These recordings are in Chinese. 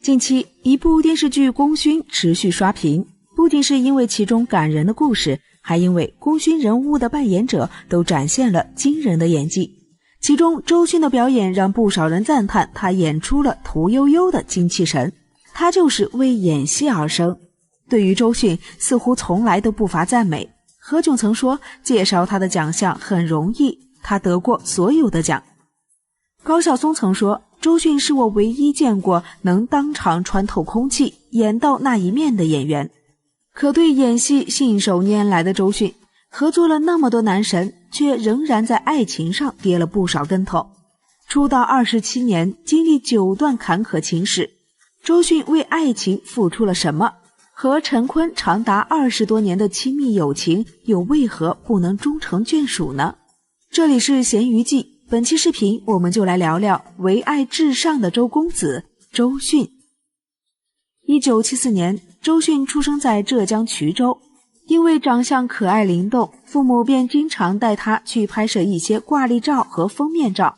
近期一部电视剧《功勋》持续刷屏，不仅是因为其中感人的故事，还因为功勋人物的扮演者都展现了惊人的演技。其中周迅的表演让不少人赞叹他演出了屠呦呦的精气神，他就是为演戏而生。对于周迅似乎从来都不乏赞美，何炅曾说介绍他的奖项很容易，他得过所有的奖。高晓松曾说周迅是我唯一见过能当场穿透空气演到那一面的演员。可对演戏信手拈来的周迅，合作了那么多男神，却仍然在爱情上跌了不少跟头。出道27年，经历9段坎坷情史，周迅为爱情付出了什么？和陈坤长达20多年的亲密友情，又为何不能终成眷属呢？这里是咸鱼记，本期视频我们就来聊聊唯爱至上的周公子周迅。1974年，周迅出生在浙江衢州。因为长相可爱灵动，父母便经常带他去拍摄一些挂历照和封面照。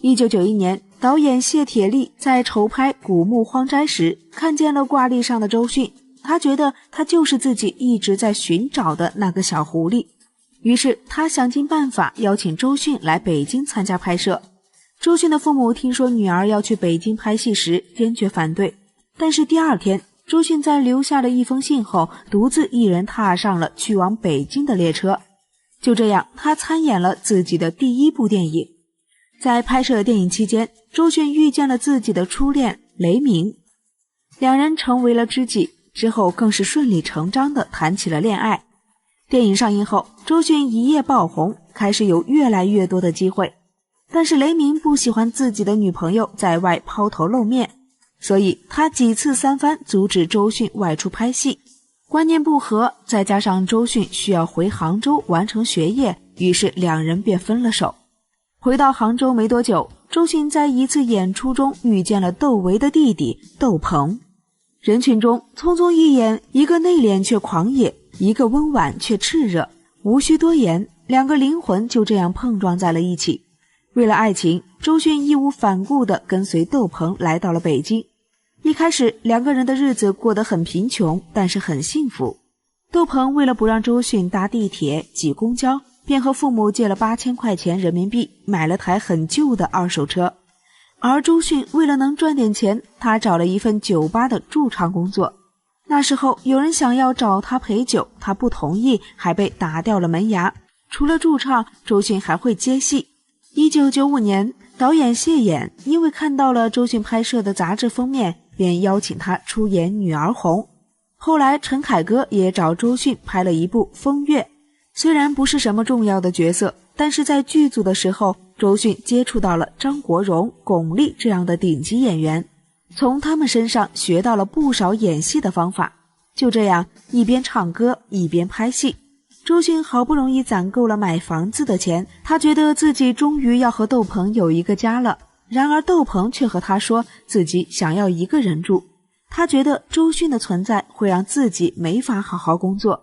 1991年，导演谢铁骊在筹拍《古墓荒斋》时，看见了挂历上的周迅，他觉得他就是自己一直在寻找的那个小狐狸。于是他想尽办法邀请周迅来北京参加拍摄。周迅的父母听说女儿要去北京拍戏时，坚决反对。但是第二天，周迅在留下了一封信后，独自一人踏上了去往北京的列车。就这样，他参演了自己的第一部电影。在拍摄电影期间，周迅遇见了自己的初恋雷鸣，两人成为了知己，之后更是顺理成章地谈起了恋爱。电影上映后，周迅一夜爆红，开始有越来越多的机会。但是雷鸣不喜欢自己的女朋友在外抛头露面，所以他几次三番阻止周迅外出拍戏，观念不合，再加上周迅需要回杭州完成学业，于是两人便分了手。回到杭州没多久，周迅在一次演出中遇见了窦唯的弟弟窦鹏。人群中匆匆一眼，一个内敛却狂野，一个温婉却炽热，无需多言，两个灵魂就这样碰撞在了一起。为了爱情，周迅义无反顾地跟随窦鹏来到了北京。一开始两个人的日子过得很贫穷，但是很幸福。窦鹏为了不让周迅搭地铁挤公交，便和父母借了8000块钱人民币买了台很旧的二手车。而周迅为了能赚点钱，他找了一份酒吧的驻唱工作。那时候有人想要找他陪酒，他不同意，还被打掉了门牙。除了驻唱，周迅还会接戏。1995年，导演谢衍因为看到了周迅拍摄的杂志封面，便邀请他出演女儿红。后来陈凯歌也找周迅拍了一部《风月》，虽然不是什么重要的角色，但是在剧组的时候，周迅接触到了张国荣、巩俐这样的顶级演员，从他们身上学到了不少演戏的方法。就这样，一边唱歌一边拍戏。周迅好不容易攒够了买房子的钱，他觉得自己终于要和窦鹏有一个家了。然而窦鹏却和他说自己想要一个人住，他觉得周迅的存在会让自己没法好好工作。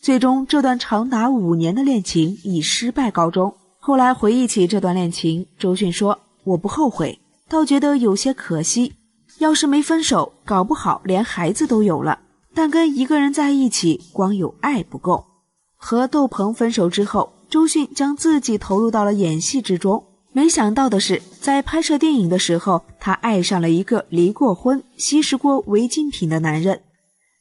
最终这段长达5年的恋情以失败告终。后来回忆起这段恋情，周迅说，我不后悔，倒觉得有些可惜，要是没分手，搞不好连孩子都有了，但跟一个人在一起，光有爱不够。和窦鹏分手之后，周迅将自己投入到了演戏之中。没想到的是，在拍摄电影的时候，她爱上了一个离过婚、吸食过违禁品的男人。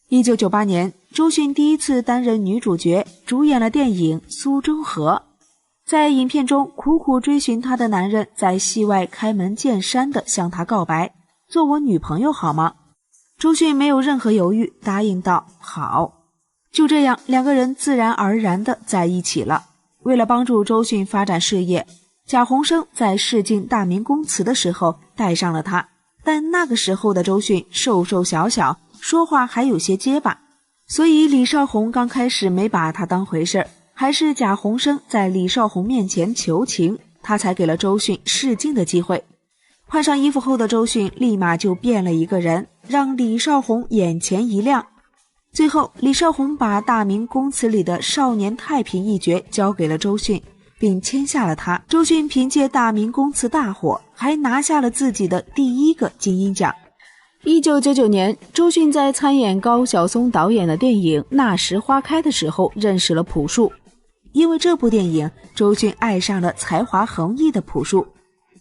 1998年，周迅第一次担任女主角，主演了电影《苏州河》。在影片中，苦苦追寻她的男人在戏外开门见山地向她告白，做我女朋友好吗？周迅没有任何犹豫，答应道好。就这样，两个人自然而然地在一起了。为了帮助周迅发展事业，贾宏声在试镜大明宫词的时候带上了他，但那个时候的周迅瘦瘦小小，说话还有些结巴，所以李少红刚开始没把他当回事儿，还是贾宏声在李少红面前求情，他才给了周迅试镜的机会。换上衣服后的周迅立马就变了一个人，让李少红眼前一亮。最后李少红把大明宫词里的少年太平一角交给了周迅，并签下了他。周迅凭借大明宫词大火，还拿下了自己的第1个金鹰奖。1999年，周迅在参演高晓松导演的电影《那时花开》的时候认识了朴树。因为这部电影，周迅爱上了才华横溢的朴树。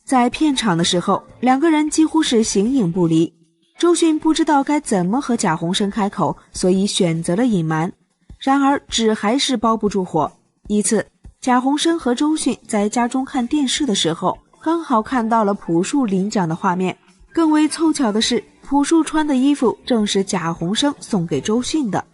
在片场的时候，两个人几乎是形影不离。周迅不知道该怎么和贾宏声开口，所以选择了隐瞒。然而纸还是包不住火。一次，贾宏声和周迅在家中看电视的时候，刚好看到了朴树领奖的画面。更为凑巧的是，朴树穿的衣服正是贾宏声送给周迅的。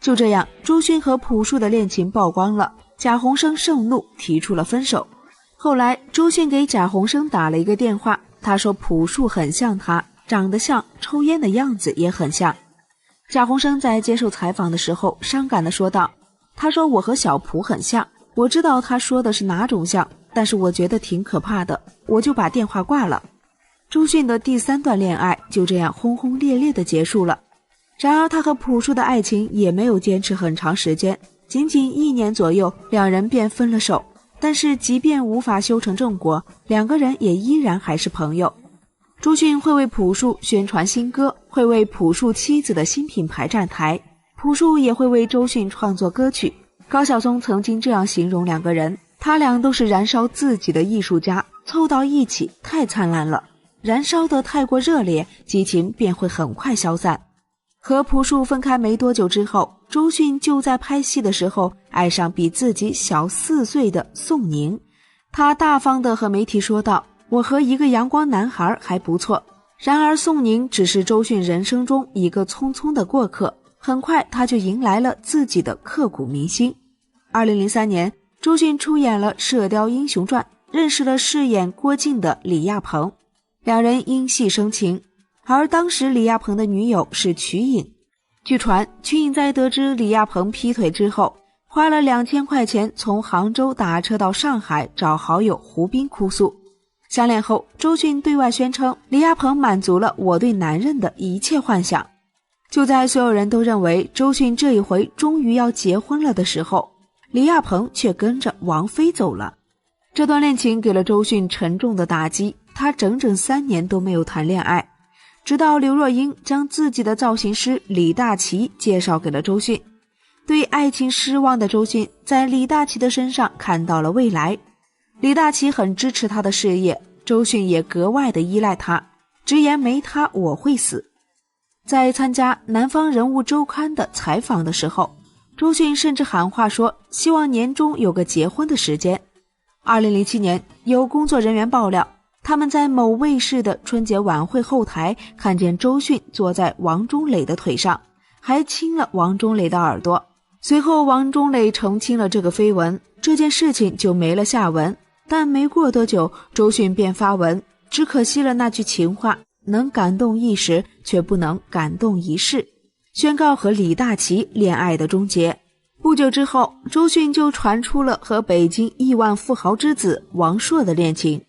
就这样，周迅和朴树的恋情曝光了，贾宏声盛怒，提出了分手。后来，周迅给贾宏声打了一个电话，他说朴树很像他，长得像，抽烟的样子也很像。贾宏声在接受采访的时候伤感地说道，他说我和小朴很像，我知道他说的是哪种像，但是我觉得挺可怕的，我就把电话挂了。周迅的第3段恋爱就这样轰轰烈烈地结束了。然而他和朴树的爱情也没有坚持很长时间，仅仅1年左右，两人便分了手。但是即便无法修成正果，两个人也依然还是朋友。周迅会为朴树宣传新歌，会为朴树妻子的新品牌站台，朴树也会为周迅创作歌曲。高晓松曾经这样形容两个人，他俩都是燃烧自己的艺术家，凑到一起太灿烂了，燃烧得太过热烈，激情便会很快消散。和朴树分开没多久之后，周迅就在拍戏的时候爱上比自己小4岁的宋宁。他大方地和媒体说道，我和一个阳光男孩还不错。然而宋宁只是周迅人生中一个匆匆的过客，很快他就迎来了自己的刻骨铭心。2003年，周迅出演了《射雕英雄传》，认识了饰演郭靖的李亚鹏，两人因戏生情。而当时李亚鹏的女友是瞿颖。据传，瞿颖在得知李亚鹏劈腿之后，花了2000块钱从杭州打车到上海找好友胡兵哭诉。相恋后，周迅对外宣称李亚鹏满足了我对男人的一切幻想。就在所有人都认为周迅这一回终于要结婚了的时候，李亚鹏却跟着王菲走了。这段恋情给了周迅沉重的打击，她整整3年都没有谈恋爱。直到刘若英将自己的造型师李大齐介绍给了周迅。对爱情失望的周迅在李大齐的身上看到了未来。李大齐很支持他的事业，周迅也格外的依赖他，直言没他我会死。在参加《南方人物周刊》的采访的时候，周迅甚至喊话说希望年终有个结婚的时间。2007年，有工作人员爆料，他们在某卫视的春节晚会后台看见周迅坐在王中磊的腿上，还亲了王中磊的耳朵。随后王中磊澄清了这个绯闻，这件事情就没了下文。但没过多久，周迅便发文，只可惜了那句情话，能感动一时，却不能感动一世，宣告和李大齐恋爱的终结。不久之后，周迅就传出了和北京亿万富豪之子王朔的恋情。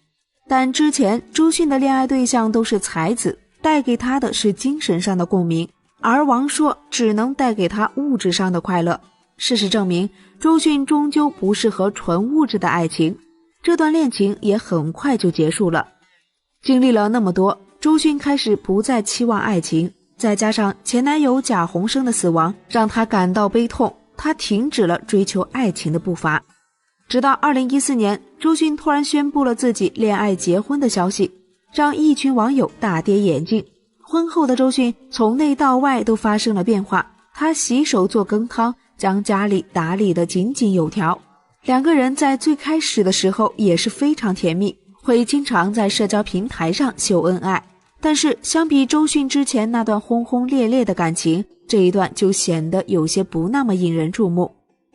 但之前周迅的恋爱对象都是才子，带给他的是精神上的共鸣，而王朔只能带给他物质上的快乐。事实证明，周迅终究不适合纯物质的爱情，这段恋情也很快就结束了。经历了那么多，周迅开始不再期望爱情，再加上前男友贾宏声的死亡，让她感到悲痛，她停止了追求爱情的步伐。直到2014年，周迅突然宣布了自己恋爱结婚的消息，让一群网友大跌眼镜。婚后的周迅从内到外都发生了变化，她洗手做羹汤，将家里打理得井井有条。两个人在最开始的时候也是非常甜蜜，会经常在社交平台上秀恩爱。但是相比周迅之前那段轰轰烈烈的感情，这一段就显得有些不那么引人注目，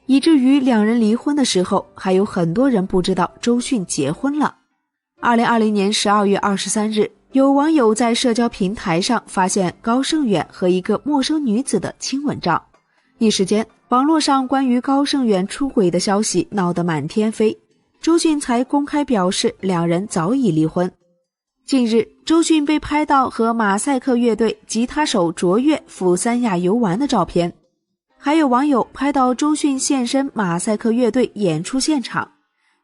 以至于两人离婚的时候，还有很多人不知道周迅结婚了。2020年12月23日，有网友在社交平台上发现高胜远和一个陌生女子的亲吻照，一时间网络上关于高胜远出轨的消息闹得满天飞，周迅才公开表示两人早已离婚。近日，周迅被拍到和马赛克乐队吉他手卓越赴三亚游玩的照片，还有网友拍到周迅现身马赛克乐队演出现场。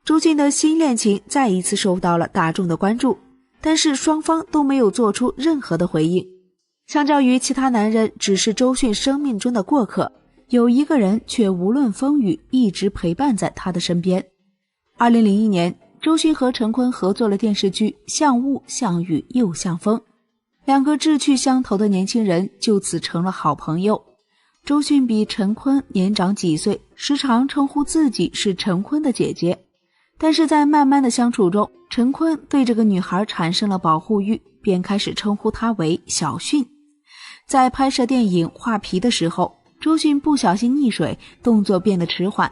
周迅的新恋情再一次受到了大众的关注，但是双方都没有做出任何的回应。相较于其他男人只是周迅生命中的过客，有一个人却无论风雨一直陪伴在他的身边。2001年，周迅和陈坤合作了电视剧《像雾像雨又像风》，两个志趣相投的年轻人就此成了好朋友。周迅比陈坤年长几岁，时常称呼自己是陈坤的姐姐。但是在慢慢的相处中，陈坤对这个女孩产生了保护欲，便开始称呼她为小迅。在拍摄电影《画皮》的时候，周迅不小心溺水，动作变得迟缓，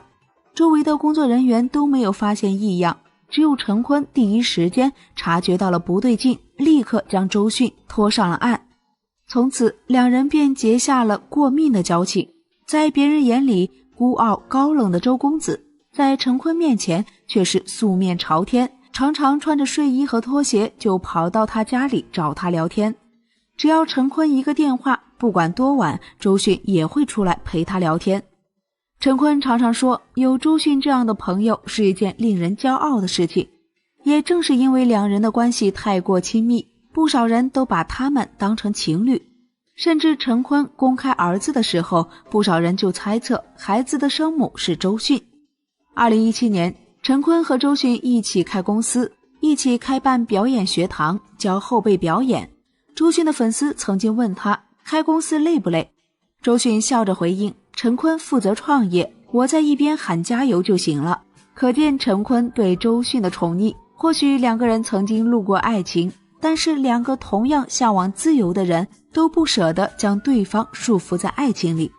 周围的工作人员都没有发现异样，只有陈坤第一时间察觉到了不对劲，立刻将周迅拖上了岸。从此两人便结下了过命的交情。在别人眼里孤傲高冷的周公子，在陈坤面前却是素面朝天，常常穿着睡衣和拖鞋就跑到他家里找他聊天。只要陈坤一个电话，不管多晚，周迅也会出来陪他聊天。陈坤常常说，有周迅这样的朋友是一件令人骄傲的事情。也正是因为两人的关系太过亲密，不少人都把他们当成情侣。甚至陈坤公开儿子的时候，不少人就猜测孩子的生母是周迅。2017年，陈坤和周迅一起开公司，一起开办表演学堂，教后辈表演。周迅的粉丝曾经问他开公司累不累，周迅笑着回应，陈坤负责创业，我在一边喊加油就行了。可见陈坤对周迅的宠溺。或许两个人曾经路过爱情，但是两个同样向往自由的人都不舍得将对方束缚在爱情里，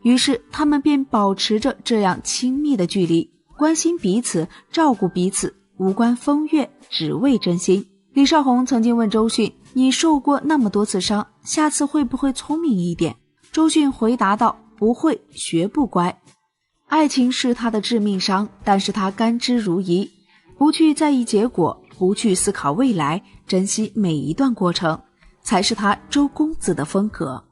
于是他们便保持着这样亲密的距离，关心彼此，照顾彼此，无关风月，只为真心。李少红曾经问周迅，你受过那么多次伤，下次会不会聪明一点？周迅回答道，不会，学不乖。爱情是他的致命伤，但是他甘之如饴，不去在意结果，不去思考未来，珍惜每一段过程，才是他周公子的风格。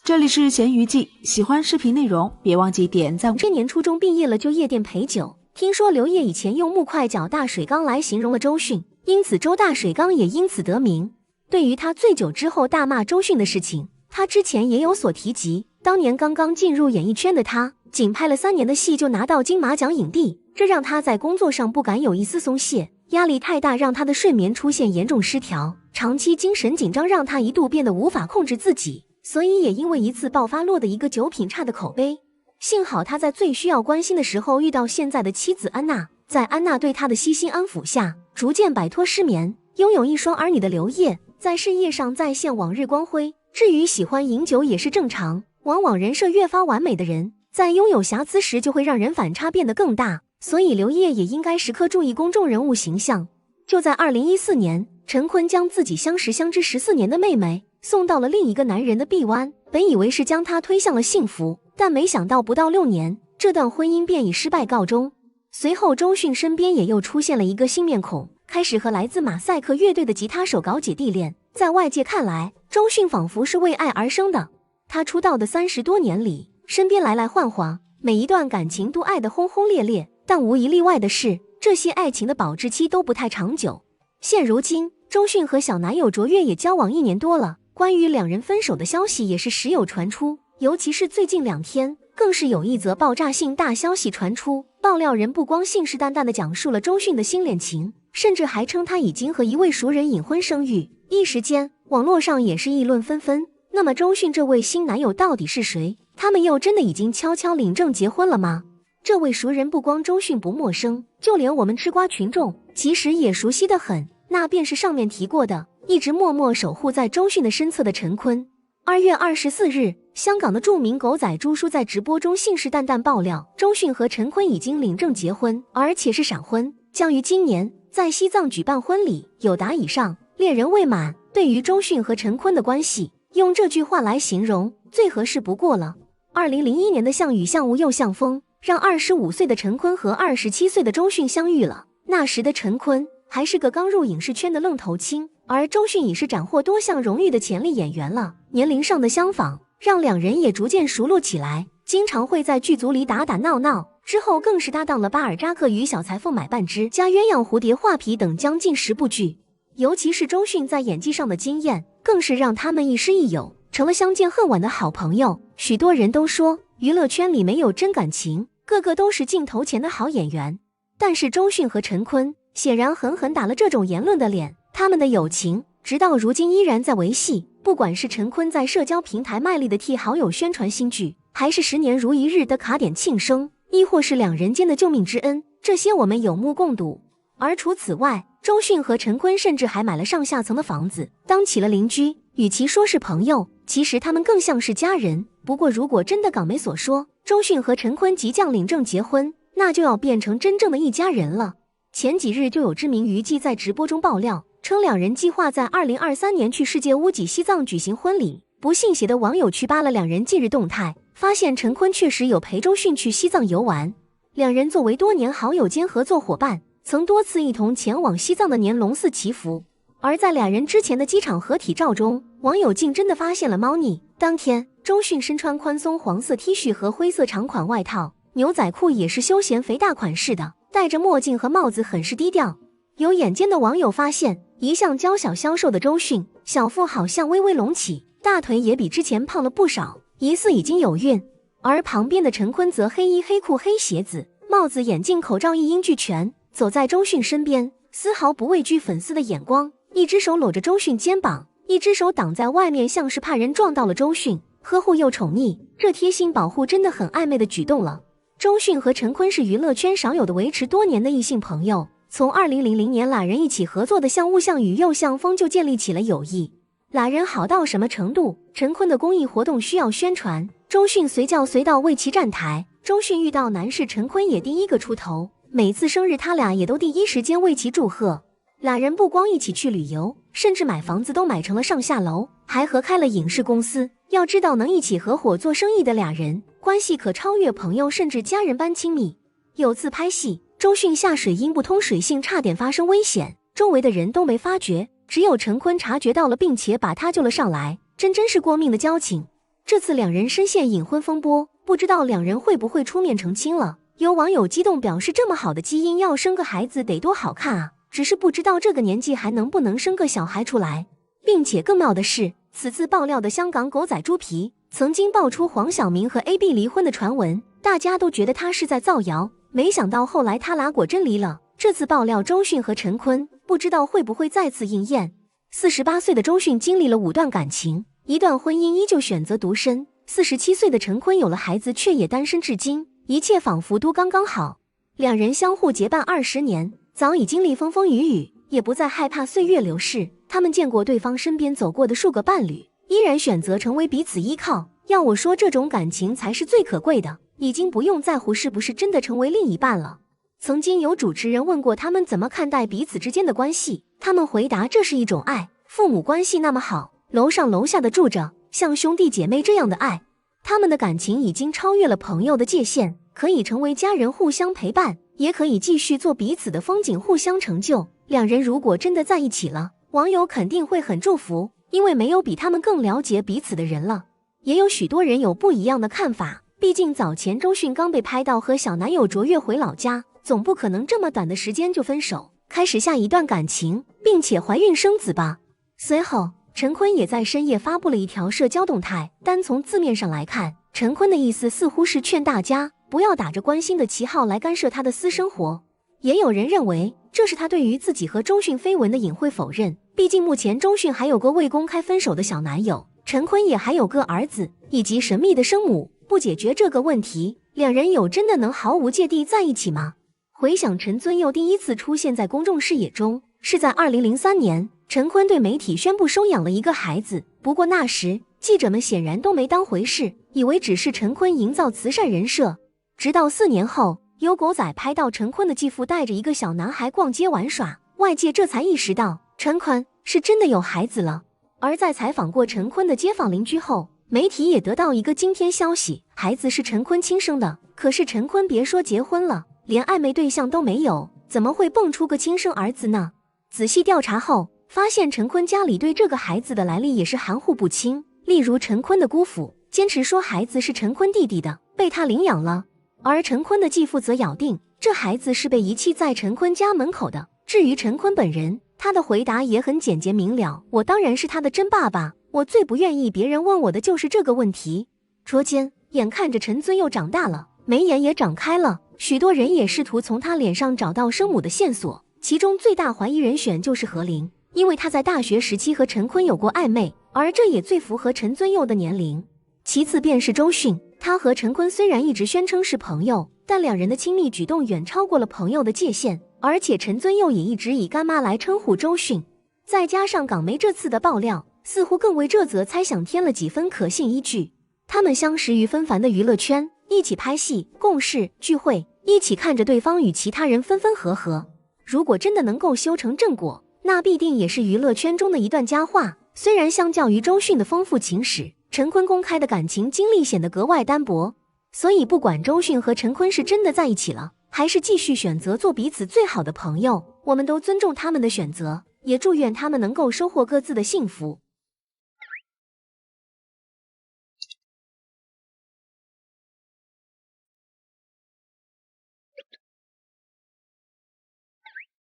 这里是咸鱼记，喜欢视频内容别忘记点赞。这年初中毕业了就夜店陪酒，听说刘烨以前用木块脚大水缸来形容了周迅，因此周大水缸也因此得名。对于他醉酒之后大骂周迅的事情，他之前也有所提及。当年刚刚进入演艺圈的他，仅拍了3年的戏就拿到金马奖影帝，这让他在工作上不敢有一丝松懈，压力太大让他的睡眠出现严重失调，长期精神紧张让他一度变得无法控制自己，所以也因为一次爆发落得一个酒品差的口碑。幸好他在最需要关心的时候遇到现在的妻子安娜，在安娜对他的悉心安抚下，逐渐摆脱失眠，拥有一双儿女的刘烨在事业上再现往日光辉。至于喜欢饮酒也是正常，往往人设越发完美的人，在拥有瑕疵时就会让人反差变得更大，所以刘烨也应该时刻注意公众人物形象。就在2014年，陈坤将自己相识相知14年的妹妹送到了另一个男人的臂弯，本以为是将她推向了幸福，但没想到不到6年，这段婚姻便以失败告终。随后周迅身边也又出现了一个新面孔，开始和来自马赛克乐队的吉他手搞姐弟恋。在外界看来，周迅仿佛是为爱而生的。她出道的30多年里，身边来来换换，每一段感情都爱得轰轰烈烈，但无一例外的是，这些爱情的保质期都不太长久。现如今，周迅和小男友卓越也交往1年多了，关于两人分手的消息也是时有传出，尤其是最近2天，更是有一则爆炸性大消息传出，爆料人不光信誓旦旦地讲述了周迅的新恋情，甚至还称他已经和一位熟人隐婚生育，一时间网络上也是议论纷纷。那么周迅这位新男友到底是谁？他们又真的已经悄悄领证结婚了吗？这位熟人不光周迅不陌生，就连我们吃瓜群众其实也熟悉得很，那便是上面提过的一直默默守护在周迅的身侧的陈坤。2月24日，香港的著名狗仔朱叔在直播中信誓旦旦爆料，周迅和陈坤已经领证结婚，而且是闪婚，将于今年在西藏举办婚礼，有达以上，恋人未满。对于周迅和陈坤的关系，用这句话来形容最合适不过了。2001年的像雨像雾又像风，让25岁的陈坤和27岁的周迅相遇了。那时的陈坤还是个刚入影视圈的愣头青，而周迅已是斩获多项荣誉的潜力演员了。年龄上的相仿，让两人也逐渐熟络起来，经常会在剧组里打打闹闹。之后更是搭档了巴尔扎克与小裁缝买半只加鸳鸯蝴蝶画皮等将近10部剧。尤其是周迅在演技上的惊艳，更是让他们亦师亦友，成了相见恨晚的好朋友。许多人都说娱乐圈里没有真感情，个个都是镜头前的好演员。但是周迅和陈坤显然狠狠打了这种言论的脸，他们的友情直到如今依然在维系。不管是陈坤在社交平台卖力的替好友宣传新剧，还是10年如一日的卡点庆生，亦或是两人间的救命之恩，这些我们有目共睹。而除此外，周迅和陈坤甚至还买了上下层的房子，当起了邻居。与其说是朋友，其实他们更像是家人。不过如果真的港媒所说周迅和陈坤即将领证结婚，那就要变成真正的一家人了。前几日就有知名娱记在直播中爆料，称两人计划在2023年去世界屋脊西藏举行婚礼。不信邪的网友去扒了两人近日动态，发现陈坤确实有陪周迅去西藏游玩。两人作为多年好友兼合作伙伴，曾多次一同前往西藏的年龙寺祈福。而在俩人之前的机场合体照中，网友竟真的发现了猫腻。当天，周迅身穿宽松黄色 T 恤和灰色长款外套，牛仔裤也是休闲肥大款式的，戴着墨镜和帽子很是低调。有眼尖的网友发现，一向娇小消瘦的周迅，小腹好像微微隆起，大腿也比之前胖了不少，疑似已经有孕。而旁边的陈坤则黑衣黑裤黑鞋子，帽子眼镜口罩一应俱全，走在周迅身边，丝毫不畏惧粉丝的眼光，一只手搂着周迅肩膀，一只手挡在外面，像是怕人撞到了周迅，呵护又宠溺，这贴心保护真的很暧昧的举动了。周迅和陈坤是娱乐圈少有的维持多年的异性朋友，从2000年俩人一起合作的像雾像雨又像风就建立起了友谊。俩人好到什么程度？陈坤的公益活动需要宣传，周迅随叫随到为其站台，周迅遇到难事陈坤也第一个出头，每次生日他俩也都第一时间为其祝贺。俩人不光一起去旅游，甚至买房子都买成了上下楼，还合开了影视公司。要知道能一起合伙做生意的俩人，关系可超越朋友甚至家人般亲密。有次拍戏，周迅下水因不通水性差点发生危险，周围的人都没发觉，只有陈坤察觉到了并且把他救了上来，真是过命的交情。这次两人深陷隐婚风波，不知道两人会不会出面澄清了。有网友激动表示，这么好的基因要生个孩子得多好看啊，只是不知道这个年纪还能不能生个小孩出来。并且更妙的是，此次爆料的香港狗仔猪皮曾经爆出黄晓明和 AB 离婚的传闻，大家都觉得他是在造谣，没想到后来他俩果真离了。这次爆料周迅和陈坤，不知道会不会再次应验。48岁的周迅经历了5段感情，一段婚姻依旧选择独身，47岁的陈坤有了孩子却也单身至今，一切仿佛都刚刚好。两人相互结伴20年，早已经历风风雨雨，也不再害怕岁月流逝。他们见过对方身边走过的数个伴侣，依然选择成为彼此依靠。要我说，这种感情才是最可贵的，已经不用在乎是不是真的成为另一半了。曾经有主持人问过他们怎么看待彼此之间的关系，他们回答这是一种爱，父母关系那么好，楼上楼下的住着，像兄弟姐妹这样的爱。他们的感情已经超越了朋友的界限，可以成为家人互相陪伴，也可以继续做彼此的风景互相成就。两人如果真的在一起了，网友肯定会很祝福，因为没有比他们更了解彼此的人了。也有许多人有不一样的看法，毕竟早前周迅刚被拍到和小男友卓越回老家，总不可能这么短的时间就分手，开始下一段感情，并且怀孕生子吧。随后陈坤也在深夜发布了一条社交动态，单从字面上来看，陈坤的意思似乎是劝大家不要打着关心的旗号来干涉他的私生活。也有人认为这是他对于自己和周迅绯闻的隐晦否认，毕竟目前周迅还有个未公开分手的小男友，陈坤也还有个儿子以及神秘的生母，不解决这个问题，两人有真的能毫无芥蒂在一起吗？回想陈尊佑第一次出现在公众视野中，是在2003年，陈坤对媒体宣布收养了一个孩子，不过那时记者们显然都没当回事，以为只是陈坤营造慈善人设。直到4年后，有狗仔拍到陈坤的继父带着一个小男孩逛街玩耍，外界这才意识到陈坤是真的有孩子了。而在采访过陈坤的街坊邻居后，媒体也得到一个惊天消息，孩子是陈坤亲生的。可是陈坤别说结婚了，连暧昧对象都没有，怎么会蹦出个亲生儿子呢？仔细调查后，发现陈坤家里对这个孩子的来历也是含糊不清，例如陈坤的姑父坚持说孩子是陈坤弟弟的，被他领养了，而陈坤的继父则咬定这孩子是被遗弃在陈坤家门口的。至于陈坤本人，他的回答也很简洁明了，我当然是他的真爸爸，我最不愿意别人问我的就是这个问题。桌间，眼看着陈尊又长大了，眉眼也长开了，许多人也试图从他脸上找到生母的线索，其中最大怀疑人选就是何琳，因为他在大学时期和陈坤有过暧昧，而这也最符合陈尊佑的年龄。其次便是周迅，他和陈坤虽然一直宣称是朋友，但两人的亲密举动远超过了朋友的界限，而且陈尊佑也一直以干妈来称呼周迅。再加上港媒这次的爆料，似乎更为这则猜想添了几分可信依据。他们相识于纷繁的娱乐圈，一起拍戏、共事、聚会，一起看着对方与其他人分分合合。如果真的能够修成正果，那必定也是娱乐圈中的一段佳话。虽然相较于周迅的丰富情史，陈坤公开的感情经历显得格外单薄，所以不管周迅和陈坤是真的在一起了，还是继续选择做彼此最好的朋友，我们都尊重他们的选择，也祝愿他们能够收获各自的幸福。